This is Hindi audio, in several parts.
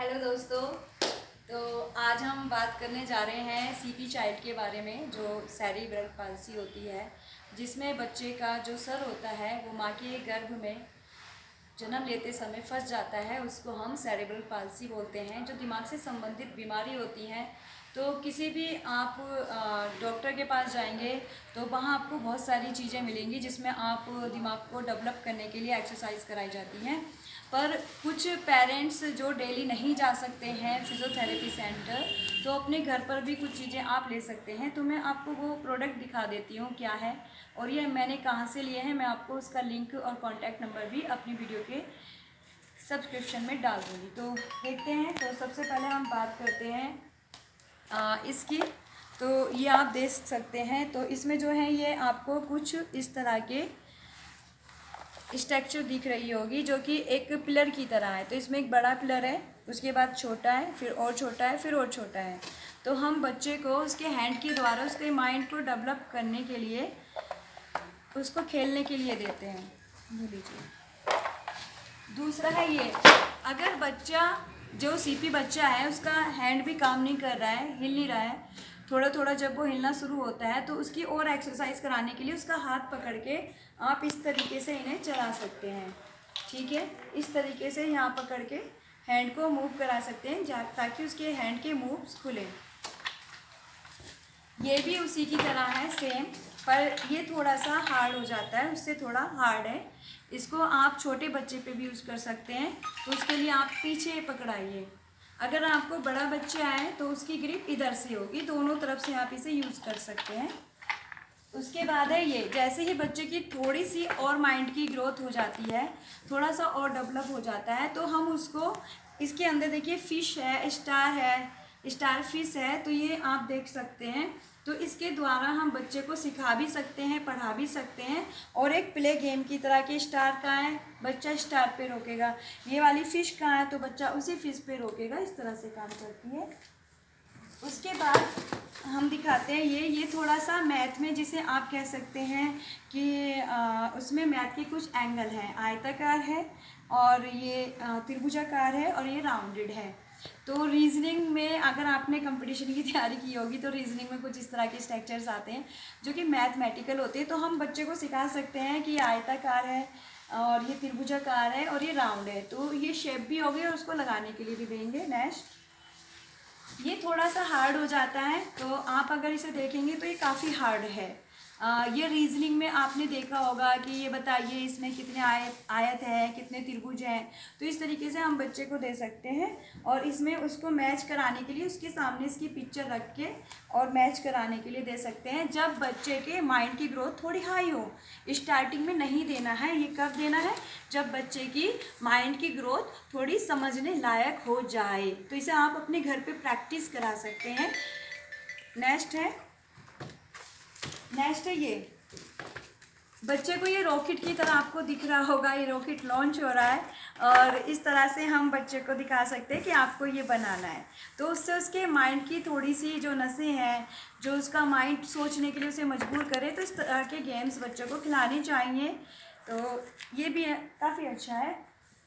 हेलो दोस्तों। तो आज हम बात करने जा रहे हैं सीपी चाइल्ड के बारे में, जो सेरिब्रल पाल्सी होती है, जिसमें बच्चे का जो सर होता है वो माँ के गर्भ में जन्म लेते समय फंस जाता है। उसको हम सेरिब्रल पाल्सी बोलते हैं। जो दिमाग से संबंधित बीमारी होती हैं, तो किसी भी आप डॉक्टर के पास जाएंगे तो वहाँ आपको बहुत सारी चीज़ें मिलेंगी, जिसमें आप दिमाग को डेवलप करने के लिए एक्सरसाइज कराई जाती हैं। पर कुछ पेरेंट्स जो डेली नहीं जा सकते हैं फिज़ियोथेरेपी सेंटर, तो अपने घर पर भी कुछ चीज़ें आप ले सकते हैं। तो मैं आपको वो प्रोडक्ट दिखा देती हूँ क्या है और ये मैंने कहाँ से लिए हैं। मैं आपको उसका लिंक और कॉन्टैक्ट नंबर भी अपनी वीडियो के सब्सक्रिप्शन में डाल दूँगी। तो देखते हैं। तो सबसे पहले हम बात करते हैं इसकी। तो ये आप देख सकते हैं। तो इसमें जो है ये आपको कुछ इस तरह के स्ट्रक्चर दिख रही होगी, जो कि एक पिलर की तरह है। तो इसमें एक बड़ा पिलर है, उसके बाद छोटा है, फिर और छोटा है, फिर और छोटा है। तो हम बच्चे को उसके हैंड के द्वारा उसके माइंड को डेवलप करने के लिए, उसको खेलने के लिए देते हैं। ये लीजिए। दूसरा है ये, अगर बच्चा जो सीपी बच्चा है उसका हैंड भी काम नहीं कर रहा है, हिल नहीं रहा है, थोड़ा थोड़ा जब वो हिलना शुरू होता है तो उसकी और एक्सरसाइज कराने के लिए उसका हाथ पकड़ के आप इस तरीके से इन्हें चला सकते हैं। ठीक है, इस तरीके से यहाँ पकड़ के हैंड को मूव करा सकते हैं ताकि उसके हैंड के मूव्स खुले। ये भी उसी की तरह है सेम, पर ये थोड़ा सा हार्ड हो जाता है, उससे थोड़ा हार्ड है। इसको आप छोटे बच्चे पे भी यूज़ कर सकते हैं। तो उसके लिए आप पीछे पकड़ाइए। अगर आपको बड़ा बच्चा है तो उसकी ग्रिप इधर से होगी, दोनों तरफ से आप इसे यूज़ कर सकते हैं। उसके बाद है ये, जैसे ही बच्चे की थोड़ी सी और माइंड की ग्रोथ हो जाती है, थोड़ा सा और डेवलप हो जाता है, तो हम उसको इसके अंदर देखिए फिश है, स्टार फिश है। तो ये आप देख सकते हैं। तो इसके द्वारा हम बच्चे को सिखा भी सकते हैं, पढ़ा भी सकते हैं। और एक प्ले गेम की तरह के, स्टार कहाँ है, बच्चा स्टार पे रोकेगा, ये वाली फ़िश कहाँ है तो बच्चा उसी फिश पे रोकेगा। इस तरह से काम करती है। उसके बाद हम दिखाते हैं ये थोड़ा सा मैथ में, जिसे आप कह सकते हैं कि उसमें मैथ के कुछ एंगल हैं। आयताकार है और ये त्रिभुजाकार है और ये राउंडेड है। तो रीजनिंग में अगर आपने कंपटीशन की तैयारी की होगी तो रीजनिंग में कुछ इस तरह के स्ट्रक्चर्स आते हैं जो कि मैथमेटिकल होते हैं। तो हम बच्चे को सिखा सकते हैं कि ये आयताकार है और ये त्रिभुजाकार है और ये राउंड है। तो ये शेप भी होगी और उसको लगाने के लिए भी देंगे। नेक्स्ट, ये थोड़ा सा हार्ड हो जाता है, तो आप अगर इसे देखेंगे तो ये काफ़ी हार्ड है। ये रीजनिंग में आपने देखा होगा कि ये बताइए इसमें कितने आयत है, कितने त्रिभुज हैं। तो इस तरीके से हम बच्चे को दे सकते हैं। और इसमें उसको मैच कराने के लिए उसके सामने इसकी पिक्चर रख के और मैच कराने के लिए दे सकते हैं, जब बच्चे के माइंड की ग्रोथ थोड़ी हाई हो। स्टार्टिंग में नहीं देना है। ये कब देना है, जब बच्चे की माइंड की ग्रोथ थोड़ी समझने लायक हो जाए। तो इसे आप अपने घर पे प्रैक्टिस करा सकते हैं। नेक्स्ट है ये, बच्चे को ये रॉकेट की तरह आपको दिख रहा होगा, ये रॉकेट लॉन्च हो रहा है। और इस तरह से हम बच्चे को दिखा सकते हैं कि आपको ये बनाना है। तो उससे उसके माइंड की थोड़ी सी जो नसें हैं, जो उसका माइंड सोचने के लिए उसे मजबूर करे, तो इस तरह के गेम्स बच्चों को खिलाने चाहिए। तो ये भी काफ़ी अच्छा है।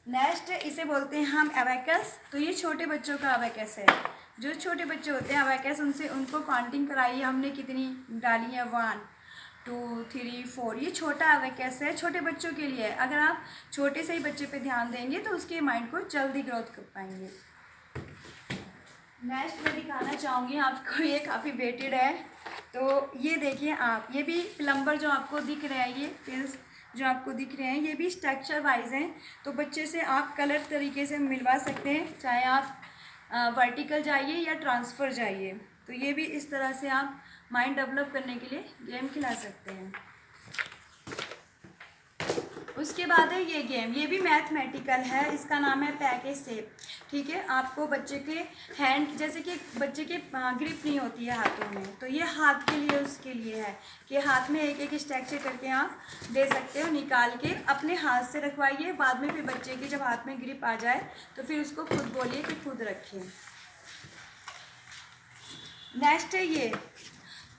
नेक्स्ट, इसे बोलते हैं हम एबैकस। तो ये छोटे बच्चों का एबैकस है। जो छोटे बच्चे होते हैं एबैकस, उनको काउंटिंग कराइए हमने कितनी डाली है, 1 2 3 4। ये छोटा एबैकस है, छोटे बच्चों के लिए है। अगर आप छोटे से ही बच्चे पे ध्यान देंगे तो उसके माइंड को जल्दी ग्रोथ कर पाएंगे। नेक्स्ट मैं दिखाना चाहूँगी आपको, ये काफ़ी वेटेड है। तो ये देखिए आप, ये भी प्लम्बर जो आपको दिख रहे हैं, ये पिल्स जो आपको दिख रहे हैं, ये भी स्ट्रक्चर वाइज हैं। तो बच्चे से आप कलर तरीके से मिलवा सकते हैं, चाहे आप वर्टिकल जाइए या ट्रांसफ़र जाइए। तो ये भी इस तरह से आप माइंड डेवलप करने के लिए गेम खिला सकते हैं। उसके बाद है ये गेम, ये भी मैथमेटिकल है। इसका नाम है पैकेज सेप। ठीक है, आपको बच्चे के हैंड, जैसे कि बच्चे के ग्रिप नहीं होती है हाथों में, तो ये हाथ के लिए, उसके लिए है कि हाथ में एक एक स्ट्रक्चर करके आप दे सकते हो। निकाल के अपने हाथ से रखवाइए, बाद में फिर बच्चे के जब हाथ में ग्रिप आ जाए तो फिर उसको खुद बोलिए कि खुद रखिए। नेक्स्ट है ये,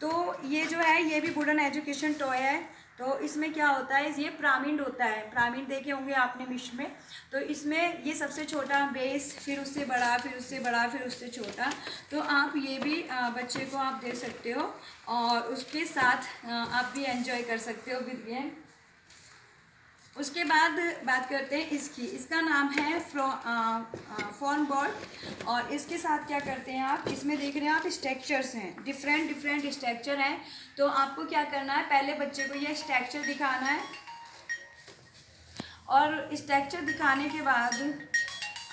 तो ये जो है ये भी वुडन एजुकेशन टॉय है। तो इसमें क्या होता है, ये पिरामिड होता है, पिरामिड देखे होंगे आपने विश्व में। तो इसमें ये सबसे छोटा बेस, फिर उससे बड़ा, फिर उससे बड़ा, फिर उससे छोटा। तो आप ये भी बच्चे को आप दे सकते हो और उसके साथ आप भी एंजॉय कर सकते हो विद गेम। उसके बाद बात करते हैं इसका नाम है फॉर्म बोर्ड। और इसके साथ क्या करते हैं आप, इसमें देख रहे हैं आप स्ट्रक्चर्स हैं, डिफरेंट डिफरेंट स्ट्रक्चर हैं। तो आपको क्या करना है, पहले बच्चे को ये स्ट्रक्चर दिखाना है और स्ट्रक्चर दिखाने के बाद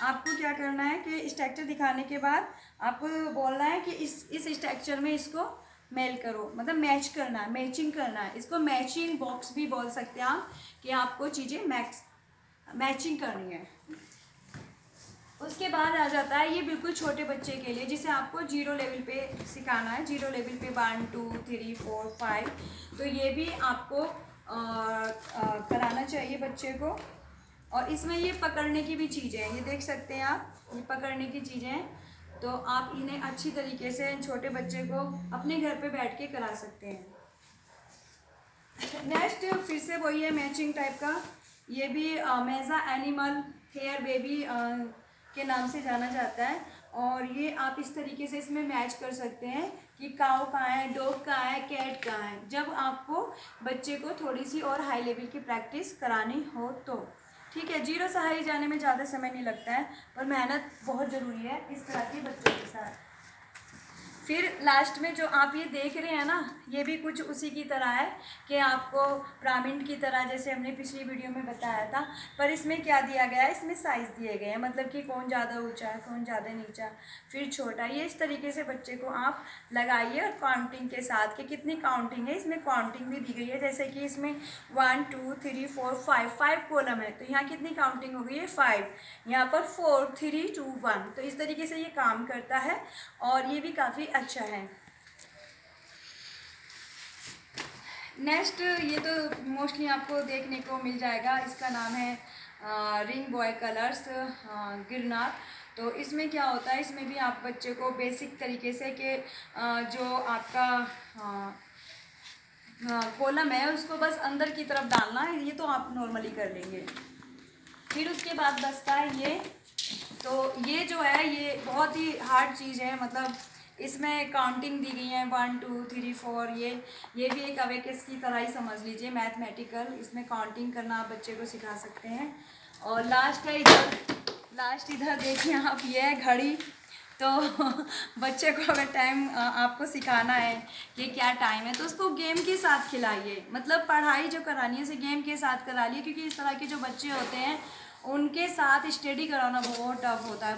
आपको क्या करना है कि स्ट्रक्चर दिखाने के बाद आपको बोलना है कि इस स्ट्रक्चर में इसको मेल करो, मतलब मैच करना है, मैचिंग करना है। इसको मैचिंग बॉक्स भी बोल सकते हैं आप, कि आपको चीज़ें मैचिंग करनी है। उसके बाद आ जाता है ये बिल्कुल छोटे बच्चे के लिए, जिसे आपको 0 लेवल पे सिखाना है। 0 लेवल पे 1 2 3 4 5, तो ये भी आपको कराना चाहिए बच्चे को। और इसमें ये पकड़ने की भी चीज़ें हैं, ये देख सकते हैं आप, ये पकड़ने की चीज़ें हैं। तो आप इन्हें अच्छी तरीके से छोटे बच्चे को अपने घर पे बैठ के करा सकते हैं। नेक्स्ट फिर से वही है मैचिंग टाइप का, ये भी मेज़ा एनिमल हेयर बेबी के नाम से जाना जाता है। और ये आप इस तरीके से इसमें मैच कर सकते हैं कि काऊ कहाँ है, डॉग कहाँ है, कैट कहाँ है, जब आपको बच्चे को थोड़ी सी और हाई लेवल की प्रैक्टिस करानी हो तो। ठीक है, 0 से हाई जाने में ज़्यादा समय नहीं लगता है, पर मेहनत बहुत ज़रूरी है इस तरह के बच्चों के साथ। फिर लास्ट में जो आप ये देख रहे हैं ना, ये भी कुछ उसी की तरह है कि आपको पिरामिड की तरह, जैसे हमने पिछली वीडियो में बताया था। पर इसमें क्या दिया गया है, इसमें साइज़ दिए गए हैं, मतलब कि कौन ज़्यादा ऊंचा है, कौन ज़्यादा नीचा, फिर छोटा। ये इस तरीके से बच्चे को आप लगाइए और काउंटिंग के साथ कि कितनी काउंटिंग है, इसमें काउंटिंग भी दी गई है। जैसे कि इसमें 1 2 3 4 5 कॉलम है, तो यहाँ कितनी काउंटिंग हो गई है, 5। यहाँ पर 4 3 2 1। तो इस तरीके से ये काम करता है और ये भी काफ़ी अच्छा है। नेक्स्ट ये तो मोस्टली आपको देखने को मिल जाएगा, इसका नाम है रिंग बॉय कलर्स गिरनार। तो इसमें क्या होता है, इसमें भी आप बच्चे को बेसिक तरीके से कि जो आपका कॉलम है उसको बस अंदर की तरफ डालना है, ये तो आप नॉर्मली कर लेंगे। फिर उसके बाद बचता है ये, तो ये जो है ये बहुत ही हार्ड चीज़ है, मतलब इसमें काउंटिंग दी गई है 1 2 3 4। ये भी एक अवेकस की तरह ही समझ लीजिए, मैथमेटिकल, इसमें काउंटिंग करना आप बच्चे को सिखा सकते हैं। और लास्ट है इधर देखिए आप, ये है घड़ी। तो बच्चे को अगर टाइम आपको सिखाना है कि क्या टाइम है, तो उसको गेम के साथ खिलाइए, मतलब पढ़ाई जो करानी है उसे गेम के साथ करा लिए, क्योंकि इस तरह के जो बच्चे होते हैं उनके साथ स्टडी कराना बहुत टफ होता है,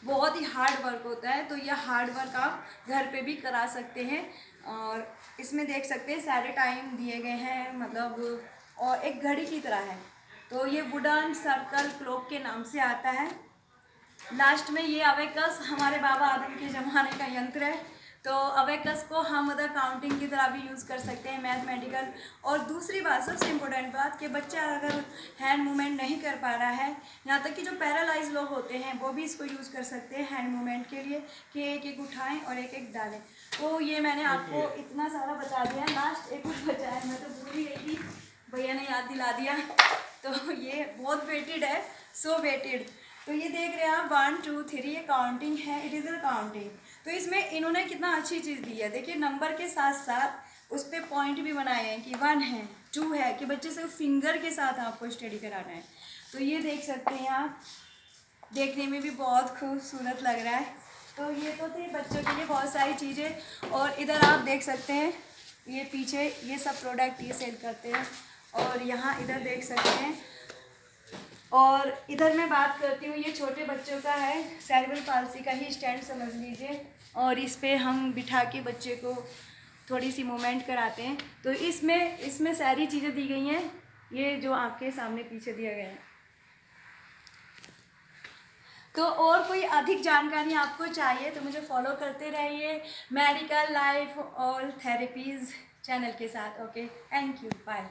बहुत ही हार्ड वर्क होता है। तो यह हार्ड वर्क आप घर पे भी करा सकते हैं। और इसमें देख सकते हैं सारे टाइम दिए गए हैं, मतलब और एक घड़ी की तरह है। तो ये वुडन सर्कल क्लॉक के नाम से आता है। लास्ट में ये अवेकस हमारे बाबा आदम के ज़माने का यंत्र है। तो अवेकस को हम अदर काउंटिंग की तरह भी यूज़ कर सकते हैं, मैथमेटिकल। और दूसरी बात, सबसे इम्पोर्टेंट बात, कि बच्चा अगर हैंड मूवमेंट नहीं कर पा रहा है, यहाँ तक कि जो पैरालाइज लोग होते हैं वो भी इसको यूज़ कर सकते हैं हैंड मूवमेंट के लिए, कि एक एक उठाएं और एक एक डालें। तो ये मैंने आपको इतना सारा बता दिया। लास्ट एक कुछ बचा है, मैं तो भूल ही गई थी, भैया ने याद दिला दिया। तो ये बहुत वेटेड है, सो वेटेड। तो ये देख रहे हैं आप 1 2 3, ये काउंटिंग है, इट इज़ अ काउंटिंग। तो इसमें इन्होंने कितना अच्छी चीज़ दी है, देखिए नंबर के साथ साथ उस पर पॉइंट भी बनाए हैं कि 1 है, 2 है, कि बच्चे से फिंगर के साथ आपको स्टडी कराना है। तो ये देख सकते हैं आप, देखने में भी बहुत खूबसूरत लग रहा है। तो ये तो थे बच्चों के लिए बहुत सारी चीज़ें। और इधर आप देख सकते हैं, ये पीछे ये सब प्रोडक्ट ये सेल करते हैं। और यहाँ इधर देख सकते हैं। और इधर मैं बात करती हूँ, ये छोटे बच्चों का है, सेरेब्रल पाल्सी का ही स्टैंड समझ लीजिए। और इस पे हम बिठा के बच्चे को थोड़ी सी मूवमेंट कराते हैं। तो इसमें सारी चीज़ें दी गई हैं, ये जो आपके सामने पीछे दिया गया है। तो और कोई अधिक जानकारी आपको चाहिए तो मुझे फॉलो करते रहिए मेडिकल लाइफ और थेरेपीज़ चैनल के साथ। Okay, thank you, bye.